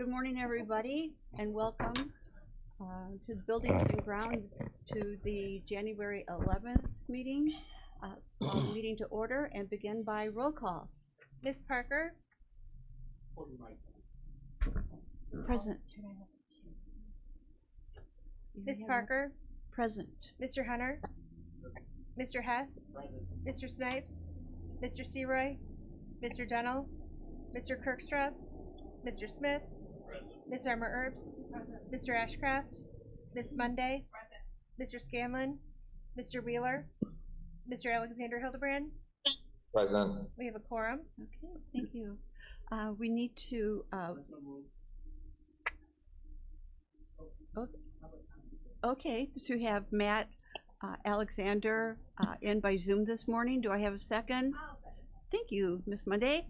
Good morning, everybody, and welcome to the Buildings and Ground to the January 11th meeting. Call the meeting to order and begin by roll call. Ms. Parker? Present. Ms. Parker? Present. Mr. Hunter? Mr. Hess? Mr. Snipes? Mr. Seroy? Mr. Dunnell? Mr. Kirkstrop? Mr. Smith? Ms. Armour Herbs? Mr. Ashcraft? Ms. Monday? Mr. Scanlon? Mr. Wheeler? Mr. Alexander Hildebrand? Present. We have a quorum. Okay, thank you. We need to okay, to have Matt Alexander in by Zoom this morning. Do I have a second? Thank you, Ms. Monday.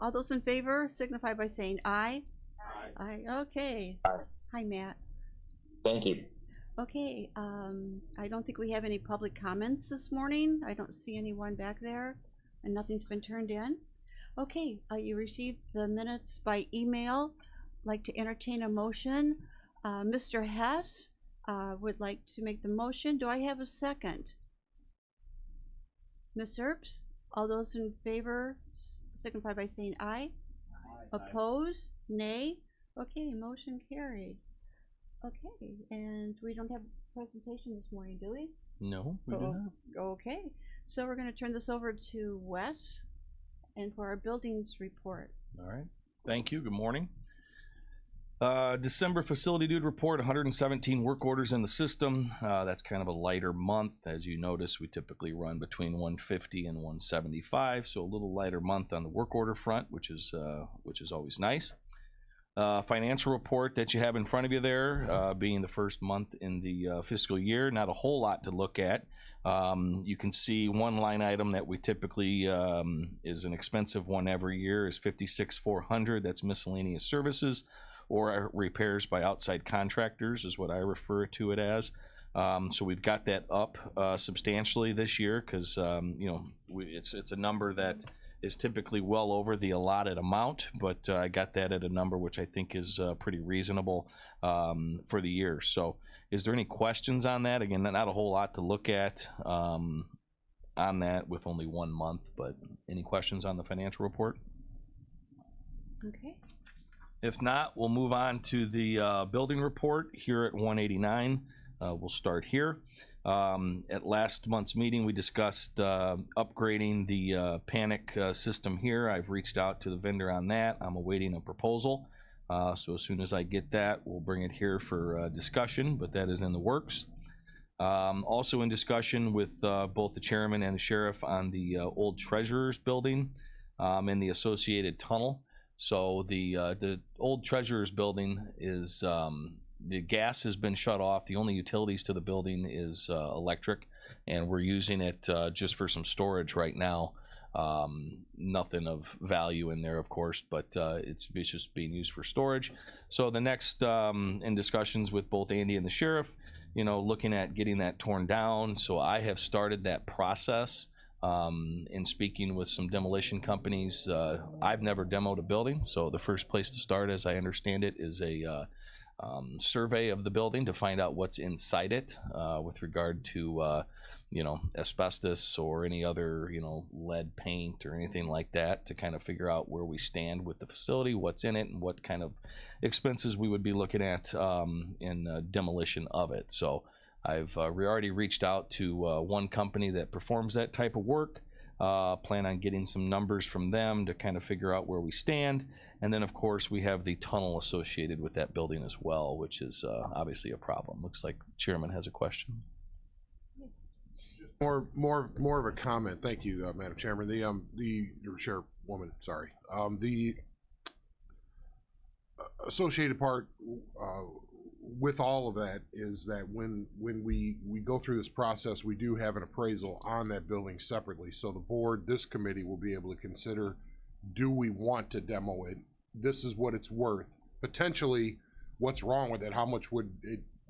All those in favor signify by saying aye. Aye. Okay. Aye. Hi, Matt. Thank you. Okay, I don't think we have any public comments this morning. I don't see anyone back there, and nothing's been turned in. Okay, you received the minutes by email. Like to entertain a motion. Mr. Hess would like to make the motion. Do I have a second? Ms. Earps? All those in favor signify by saying aye. Oppose? Nay? Okay, motion carried. Okay, and we don't have a presentation this morning, do we? No, we do not. Okay, so we're going to turn this over to Wes and for our buildings report. All right. Thank you. Good morning. December facility dude report, 117 work orders in the system. That's kind of a lighter month. As you notice, we typically run between 150 and 175, so a little lighter month on the work order front, which is always nice. Financial report that you have in front of you there, being the first month in the fiscal year, not a whole lot to look at. You can see one line item that we typically is an expensive one every year is $56,400. That's miscellaneous services or repairs by outside contractors is what I refer to it as. So we've got that up substantially this year because it's a number that is typically well over the allotted amount, but I got that at a number which I think is pretty reasonable for the year. So is there any questions on that? Again, not a whole lot to look at on that with only 1 month, but any questions on the financial report? Okay. If not, we'll move on to the building report here at 189. We'll start here. At last month's meeting, we discussed upgrading the panic system here. I've reached out to the vendor on that. I'm awaiting a proposal. So as soon as I get that, we'll bring it here for discussion, but that is in the works. Also in discussion with both the chairman and the sheriff on the old treasurer's building and the associated tunnel. So the old treasurer's building is the gas has been shut off. The only utilities to the building is electric, and we're using it just for some storage right now. Nothing of value in there, of course, but it's just being used for storage. So the next in discussions with both Andy and the sheriff, looking at getting that torn down. So I have started that process. In speaking with some demolition companies. I've never demoed a building, so the first place to start, as I understand it, is a survey of the building to find out what's inside it with regard to asbestos or any other lead paint or anything like that, to kind of figure out where we stand with the facility, what's in it, and what kind of expenses we would be looking at in demolition of it. So I've already reached out to one company that performs that type of work. Plan on getting some numbers from them to kind of figure out where we stand. And then, of course, we have the tunnel associated with that building as well, which is obviously a problem. Looks like Chairman has a question. More of a comment. Thank you, Madam Chairman. The Chairwoman, sorry. The associated part with all of that is that when we go through this process, we do have an appraisal on that building separately. So the board, this committee, will be able to consider, do we want to demo it? This is what it's worth. Potentially, what's wrong with it? How much would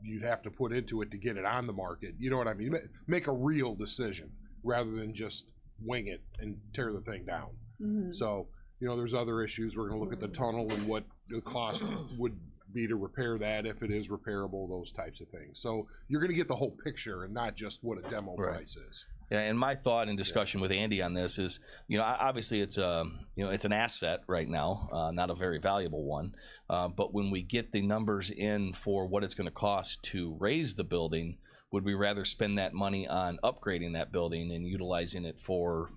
you'd have to put into it to get it on the market? You know what I mean? Make a real decision rather than just wing it and tear the thing down. Mm-hmm. So, there's other issues. We're going to look at the tunnel and what the cost would be to repair that if it is repairable, those types of things. So you're going to get the whole picture and not just what a demo Right. price is. Yeah, and my thought and discussion with Andy on this is, obviously it's it's an asset right now, not a very valuable one. But when we get the numbers in for what it's going to cost to raise the building, would we rather spend that money on upgrading that building and utilizing it for,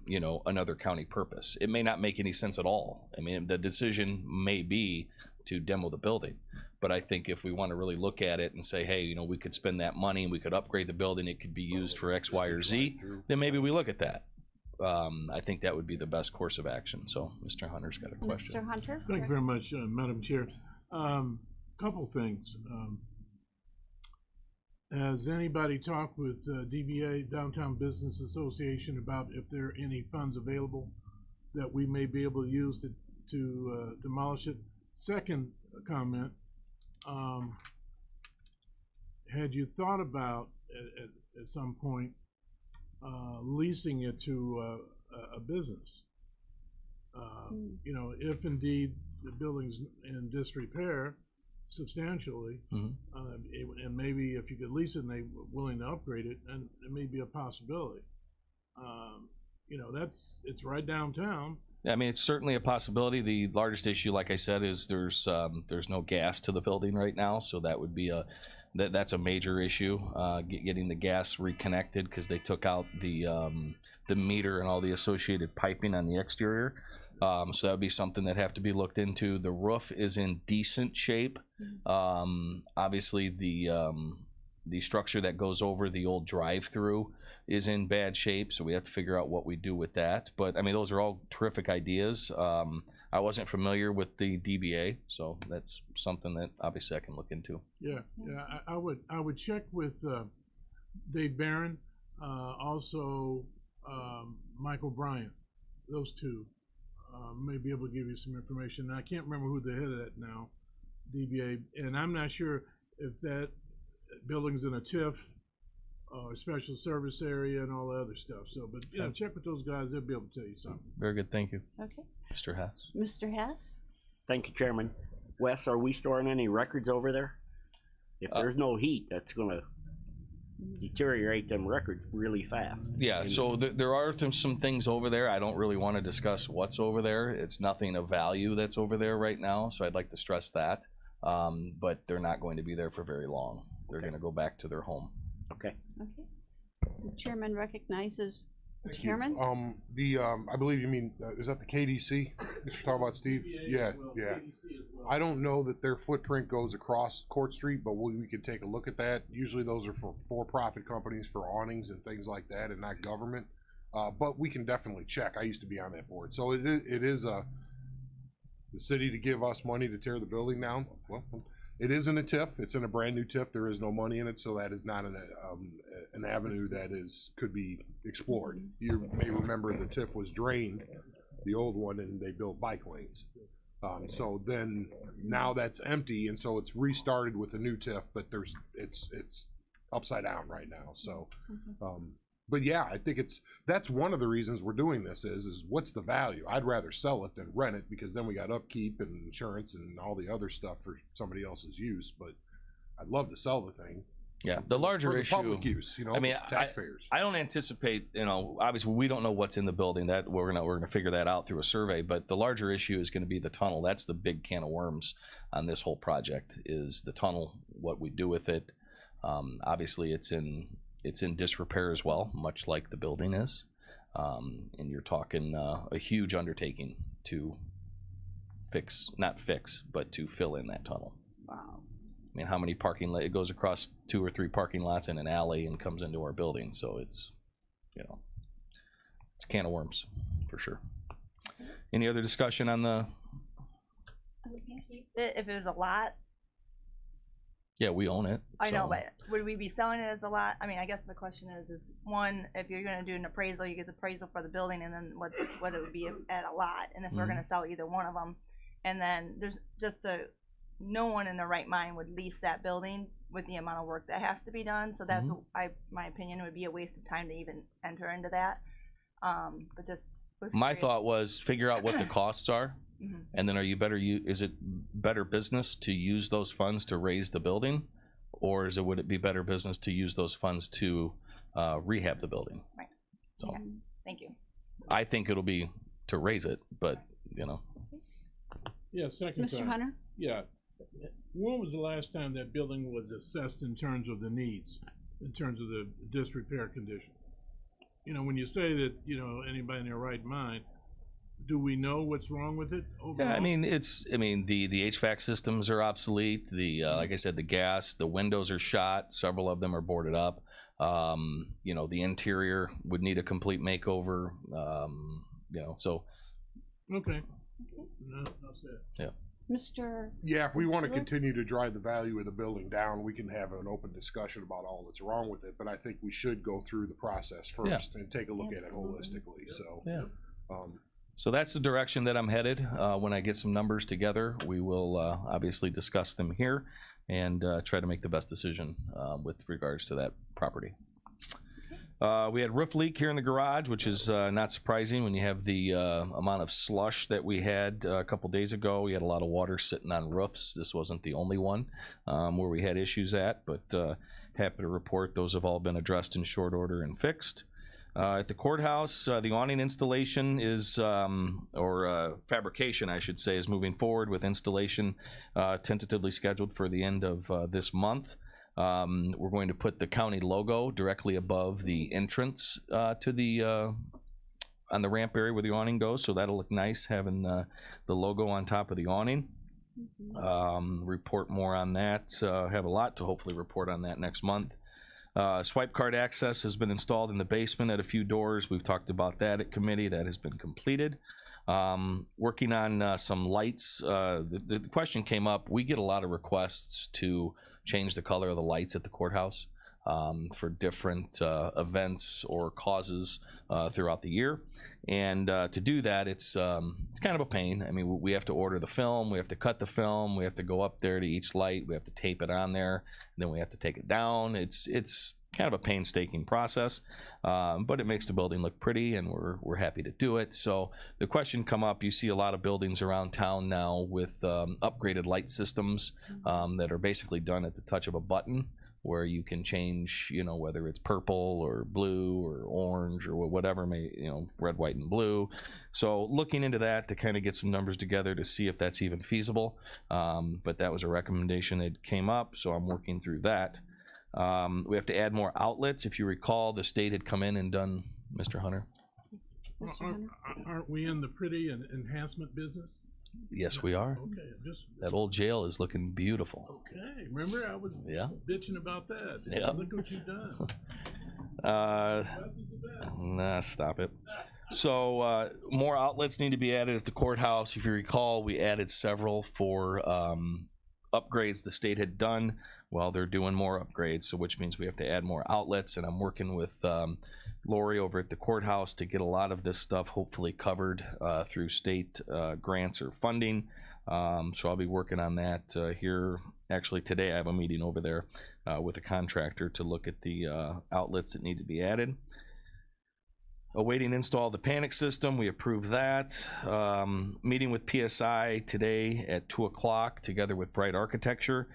another county purpose? It may not make any sense at all. I mean, the decision may be to demo the building. But I think if we want to really look at it and say, hey, we could spend that money and we could upgrade the building, it could be used for X, Y, or Z, then maybe we look at that. I think that would be the best course of action. So Mr. Hunter's got a question. Mr. Hunter? Thank you very much, Madam Chair. Couple things. Has anybody talked with DBA, Downtown Business Association, about if there are any funds available that we may be able to use to demolish it? Second comment, had you thought about at some point leasing it to a business? If indeed the building's in disrepair substantially, and maybe if you could lease it and they were willing to upgrade it, and it may be a possibility. It's right downtown. I mean, it's certainly a possibility. The largest issue, like I said, is there's no gas to the building right now, so that would be that's a major issue. Getting the gas reconnected, because they took out the meter and all the associated piping on the exterior. So that would be something that have to be looked into. The roof is in decent shape. Obviously, the structure that goes over the old drive-through is in bad shape, so we have to figure out what we do with that. But I mean, those are all terrific ideas. I wasn't familiar with the DBA, so that's something that obviously I can look into. Yeah. I would check with Dave Barron, also Michael Bryant. Those two may be able to give you some information. I can't remember who the head of that now, DBA, and I'm not sure if that building's in a TIF. Special service area and all the other stuff. So, but check with those guys; they'll be able to tell you something. Very good, thank you. Okay. Mr. Hess. Mr. Hess? Thank you, Chairman. Wes, are we storing any records over there? If there's no heat, that's gonna deteriorate them records really fast. Yeah, so there are some things over there. I don't really want to discuss what's over there. It's nothing of value that's over there right now, so I'd like to stress that. But they're not going to be there for very long. They're going to go back to their home. Okay. Okay. The chairman recognizes the Thank chairman. You. I believe you mean, is that the KDC that you're talking about, Steve? Yeah. I don't know that their footprint goes across Court Street, but we could take a look at that. Usually those are for-profit companies for awnings and things like that, and not government. But we can definitely check. I used to be on that board. So it is the city to give us money to tear the building down. Well, it is in a TIF. It's in a brand new TIF. There is no money in it, so that is not an avenue that could be explored. You may remember the TIF was drained, the old one, and they built bike lanes. So then now that's empty, and so it's restarted with a new TIF, but it's upside down right now. So, but yeah, I think that's one of the reasons we're doing this is what's the value? I'd rather sell it than rent it, because then we got upkeep and insurance and all the other stuff for somebody else's use. But I'd love to sell the thing. Yeah, the larger for the issue. public use, I mean, taxpayers. I don't anticipate. Obviously, we don't know what's in the building. That we're gonna figure that out through a survey. But the larger issue is going to be the tunnel. That's the big can of worms on this whole project. Is the tunnel, what we do with it. Obviously, it's in disrepair as well, much like the building is. And you're talking a huge undertaking to not fix, but to fill in that tunnel. Wow. I mean, how many it goes across 2 or 3 parking lots in an alley and comes into our building. So it's a can of worms for sure. Any other discussion on the? If it was a lot, Yeah, we own it. I know, so- but would we be selling it as a lot? I mean, I guess the question is one, if you're gonna do an appraisal, you get the appraisal for the building, and then what it would be at a lot, and if we're gonna sell either one of them, and then there's no one in their right mind would lease that building with the amount of work that has to be done. So that's my opinion, would be a waste of time to even enter into that. But just My thought was figure out what the costs are Mhm. And then is it better business to use those funds to raise the building? Or would it be better business to use those funds to rehab the building? Right. So Yeah. Thank you. I think it'll be to raise it, but you know. Yeah, second Mr. time. Hunter? Yeah. When was the last time that building was assessed in terms of the needs, in terms of the disrepair condition? You know, when you say that, you know, anybody in their right mind, do we know what's wrong with it overall? Yeah, I mean the HVAC systems are obsolete. The like I said, the gas, the windows are shot. Several of them are boarded up. You know, the interior would need a complete makeover. You know, so Okay. No said. yeah. Mr. Yeah, if we want to Look- continue to drive the value of the building down, we can have an open discussion about all that's wrong with it. But I think we should go through the process first and take a look at it holistically. So, Yeah. um, So that's the direction that I'm headed. When I get some numbers together, we will obviously discuss them here and try to make the best decision with regards to that property. We had roof leak here in the garage, which is not surprising when you have the amount of slush that we had a couple days ago. We had a lot of water sitting on roofs. This wasn't the only one where we had issues at, but happy to report those have all been addressed in short order and fixed. At the courthouse, the awning installation is, or fabrication, I should say, is moving forward with installation tentatively scheduled for the end of this month. We're going to put the county logo directly above the entrance to the on the ramp area where the awning goes, so that'll look nice having the logo on top of the awning. Report more on that. Have a lot to hopefully report on that next month. Swipe card access has been installed in the basement at a few doors. We've talked about that at committee. That has been completed. Working on some lights. The question came up. We get a lot of requests to change the color of the lights at the courthouse for different events or causes throughout the year. And to do that, it's kind of a pain. I mean, we have to order the film, we have to cut the film, we have to go up there to each light, we have to tape it on there, and then we have to take it down. It's kind of a painstaking process, but it makes the building look pretty, and we're happy to do it. So the question come up, you see a lot of buildings around town now with upgraded light systems that are basically done at the touch of a button, where you can change, you know, whether it's purple or blue or orange or whatever, red, white, and blue. So looking into that to kind of get some numbers together to see if that's even feasible. But that was a recommendation that came up, so I'm working through that. We have to add more outlets. If you recall, the state had come in and done, Mr. Hunter? Aren't we in the pretty and enhancement business? Yes, we are. Okay, just That old jail is looking beautiful. okay. Remember, I was bitching about that. Yeah. Look what you've done. Lessons the best. Nah, stop it. So more outlets need to be added at the courthouse. If you recall, we added several for upgrades the state had done. Well, they're doing more upgrades, so which means we have to add more outlets, and I'm working with Lori over at the courthouse to get a lot of this stuff hopefully covered through state grants or funding. So I'll be working on that here. Actually, today I have a meeting over there with a contractor to look at the outlets that need to be added. Awaiting install of the panic system. We approved that. Meeting with PSI today at 2 o'clock together with Bright Architecture.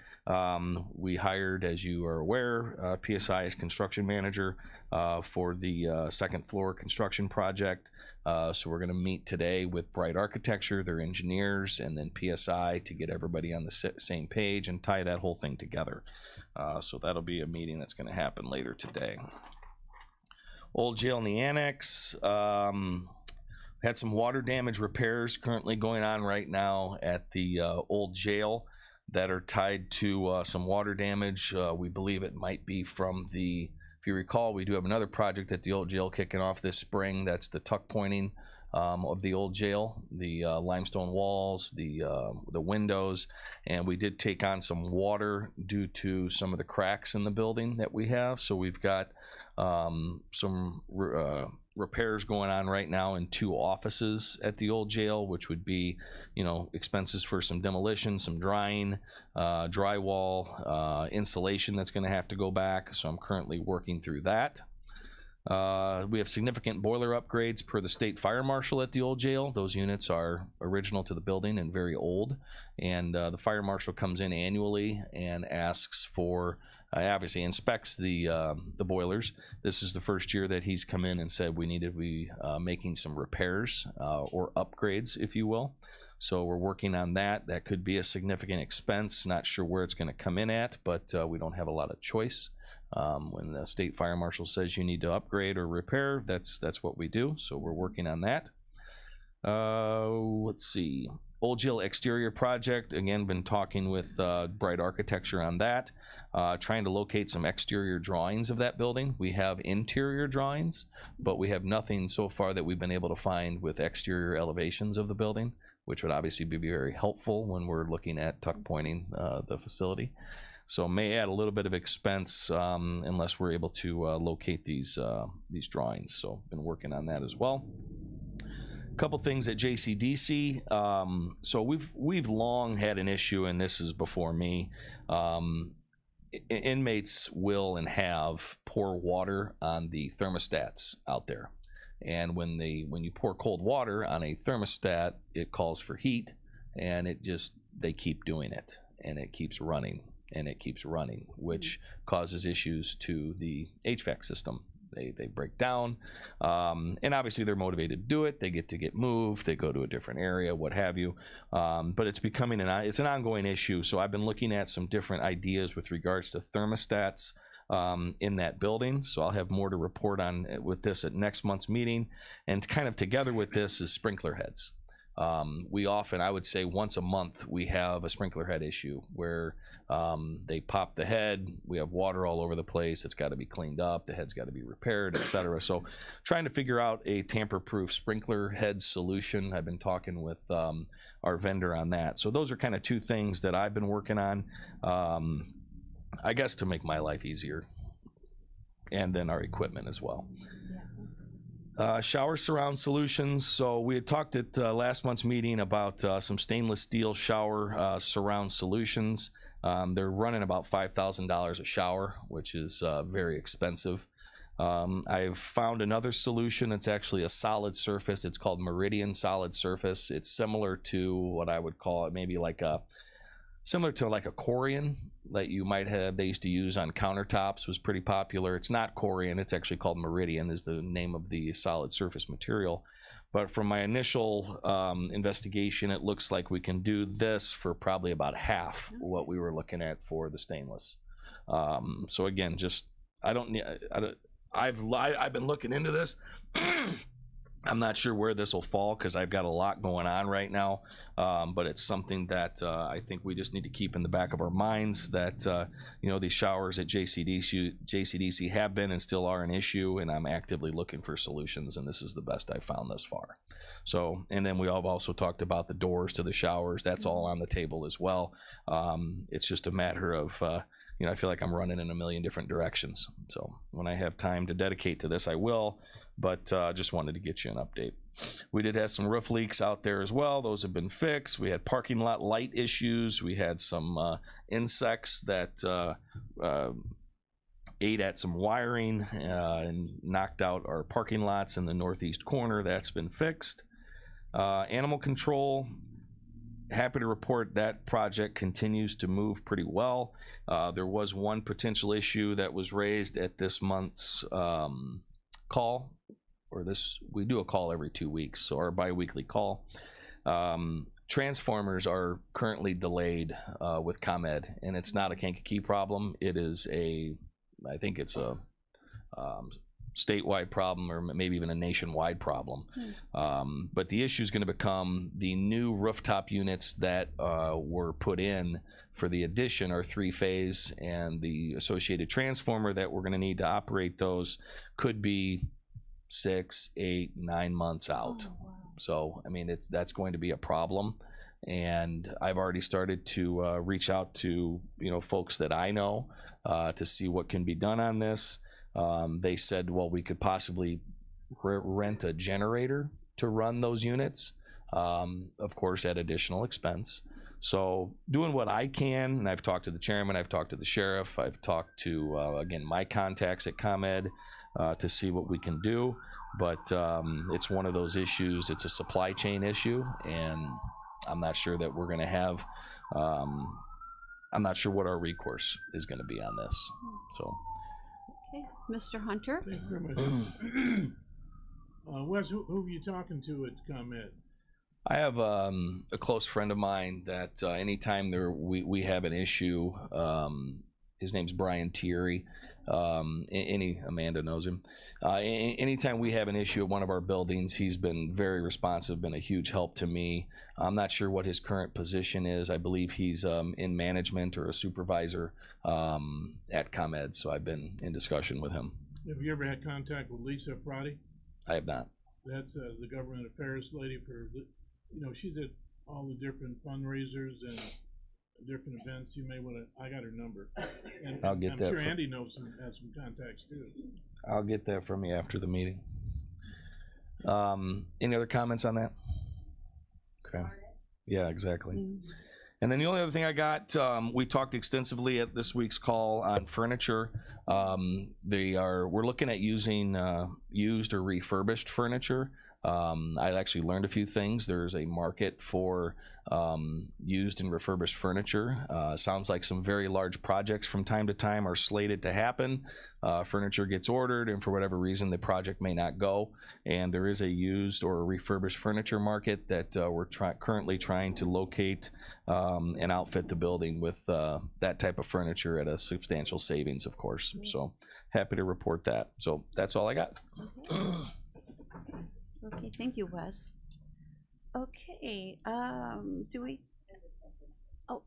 We hired, as you are aware, PSI as construction manager for the second floor construction project. So we're going to meet today with Bright Architecture, their engineers, and then PSI to get everybody on the same page and tie that whole thing together. So that'll be a meeting that's going to happen later today. Old jail in the annex. Had some water damage repairs currently going on right now at the old jail that are tied to some water damage. We believe it might be from the, if you recall, we do have another project at the old jail kicking off this spring. That's the tuck pointing of the old jail, the limestone walls, the windows, and we did take on some water due to some of the cracks in the building that we have. So we've got some repairs going on right now in 2 offices at the old jail, which would be, expenses for some demolition, some drying, drywall, insulation that's going to have to go back. So I'm currently working through that. We have significant boiler upgrades per the state fire marshal at the old jail. Those units are original to the building and very old. And the fire marshal comes in annually and asks for, obviously inspects the boilers. This is the first year that he's come in and said we need to be making some repairs or upgrades, if you will. So we're working on that. That could be a significant expense. Not sure where it's going to come in at, but we don't have a lot of choice. When the state fire marshal says you need to upgrade or repair, that's what we do. So we're working on that. Let's see. Old Jail exterior project. Again, been talking with Bright Architecture on that. Trying to locate some exterior drawings of that building. We have interior drawings, but we have nothing so far that we've been able to find with exterior elevations of the building, which would obviously be very helpful when we're looking at tuck pointing the facility. So may add a little bit of expense unless we're able to locate these drawings. So been working on that as well. A couple things at JCDC. So we've long had an issue, and this is before me. Inmates will and have pour water on the thermostats out there. And when you pour cold water on a thermostat, it calls for heat, and they keep doing it, and it keeps running, and it keeps running, which causes issues to the HVAC system. They break down, and obviously they're motivated to do it. They get moved, they go to a different area, what have you. But it's becoming it's an ongoing issue. So I've been looking at some different ideas with regards to thermostats in that building. So I'll have more to report on with this at next month's meeting. And kind of together with this is sprinkler heads. We often, I would say once a month, we have a sprinkler head issue where they pop the head, we have water all over the place, it's got to be cleaned up, the head's got to be repaired, etc. So trying to figure out a tamper-proof sprinkler head solution. I've been talking with our vendor on that. So those are kind of two things that I've been working on, I guess to make my life easier, and then our equipment as well. Shower surround solutions. So we had talked at last month's meeting about some stainless steel shower surround solutions. They're running about $5,000 a shower, which is very expensive. I've found another solution. It's actually a solid surface. It's called Meridian Solid Surface. It's similar to what I would call it, maybe like similar to like a Corian that you might have, they used to use on countertops, was pretty popular. It's not Corian, it's actually called Meridian, is the name of the solid surface material. But from my initial investigation, it looks like we can do this for probably about half what we were looking at for the stainless. So again, just I've been looking into this. I'm not sure where this will fall because I've got a lot going on right now, but it's something that I think we just need to keep in the back of our minds that these showers at JCDC have been and still are an issue, and I'm actively looking for solutions, and this is the best I've found thus far. So, and then we have also talked about the doors to the showers. That's all on the table as well. It's just a matter of I feel like I'm running in a million different directions. So when I have time to dedicate to this, I will. But just wanted to get you an update. We did have some roof leaks out there as well. Those have been fixed. We had parking lot light issues. We had some insects that ate at some wiring and knocked out our parking lots in the northeast corner. That's been fixed. Animal control. Happy to report that project continues to move pretty well. There was one potential issue that was raised at this month's call, or we do a call every 2 weeks, so our bi-weekly call. Transformers are currently delayed with ComEd, and it's not a Kankakee problem. It is I think it's a statewide problem, or maybe even a nationwide problem. But the issue is going to become the new rooftop units that were put in for the addition are 3-phase, and the associated transformer that we're going to need to operate those could be 6, 8, 9 months out. Oh, wow. So I mean, that's going to be a problem, and I've already started to reach out to folks that I know to see what can be done on this. They said, well, we could possibly rent a generator to run those units, of course at additional expense. So doing what I can, and I've talked to the chairman, I've talked to the sheriff, I've talked to, again, my contacts at ComEd to see what we can do. But it's one of those issues, it's a supply chain issue, and I'm not sure that we're gonna have, I'm not sure what our recourse is gonna be on this, so. Okay, Mr. Hunter? Thank you very much. Wes, who are you talking to at ComEd? I have a close friend of mine that anytime we have an issue, his name's Brian Thierry. Amanda knows him. Anytime we have an issue at one of our buildings, he's been very responsive, been a huge help to me. I'm not sure what his current position is. I believe he's in management or a supervisor at ComEd, so I've been in discussion with him. Have you ever had contact with Lisa Prati? I have not. That's the government affairs lady for, she did all the different fundraisers and different events. You may want to, I got her number. And I'll get I'm that sure from- Andy has some contacts too. I'll get that from you after the meeting. Any other comments on that? Okay. Yeah, exactly. And then the only other thing I got, we talked extensively at this week's call on furniture. We're looking at using used or refurbished furniture. I actually learned a few things. There's a market for used and refurbished furniture. Sounds like some very large projects from time to time are slated to happen. Furniture gets ordered, and for whatever reason, the project may not go. And there is a used or refurbished furniture market that we're currently trying to locate and outfit the building with that type of furniture at a substantial savings, of course. So happy to report that. So that's all I got. Okay, thank you, Wes. Okay, do we? Oh,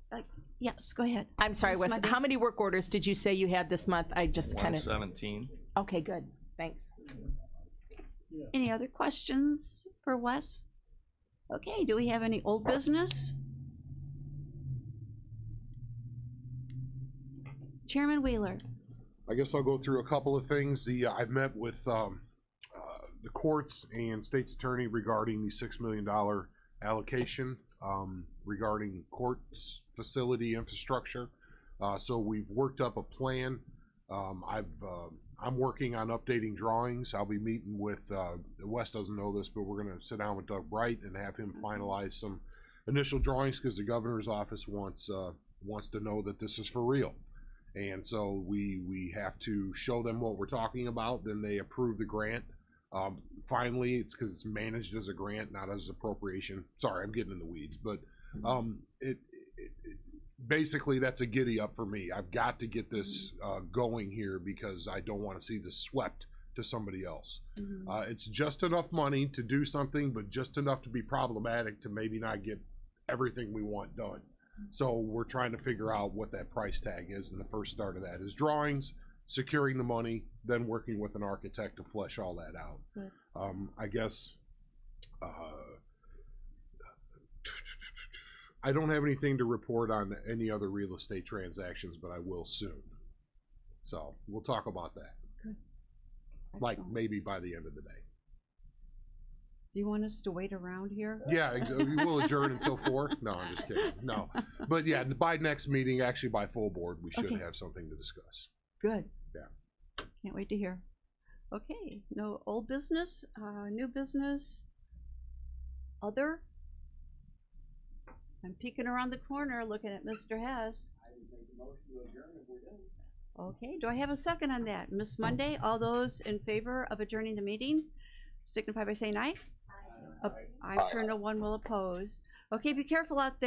yes, go ahead. I'm sorry, Ms. Wes. Monday? How many work orders did you say you had this month? I just kind of. 117. Okay, good. Thanks. Any other questions for Wes? Okay, do we have any old business? Chairman Wheeler. I guess I'll go through a couple of things. I've met with the courts and state's attorney regarding the $6 million allocation regarding courts facility infrastructure. So we've worked up a plan. I'm working on updating drawings. I'll be meeting with Wes doesn't know this, but we're going to sit down with Doug Bright and have him finalize some initial drawings because the governor's office wants to know that this is for real. And so we have to show them what we're talking about. Then they approve the grant. Finally, it's because it's managed as a grant, not as appropriation. Sorry, I'm getting in the weeds, but basically that's a giddy up for me. I've got to get this going here because I don't want to see this swept to somebody else. It's just enough money to do something, but just enough to be problematic to maybe not get everything we want done. So we're trying to figure out what that price tag is, and the first start of that is drawings, securing the money, then working with an architect to flesh all that out. I guess I don't have anything to report on any other real estate transactions, but I will soon. So we'll talk about that. Good. Like Excellent. maybe by the end of the day. Do you want us to wait around here? Yeah, we will adjourn until 4. No, I'm just kidding. No, but yeah, by next meeting, actually by full board, we should Okay. have something to discuss. Good. Yeah. Can't wait to hear. Okay, no old business, new business, other? I'm peeking around the corner looking at Mr. Hess. Okay, do I have a second on that? Miss Monday, all those in favor of adjourning the meeting, signify by saying aye. I'm sure no one will oppose. Okay, be careful out there.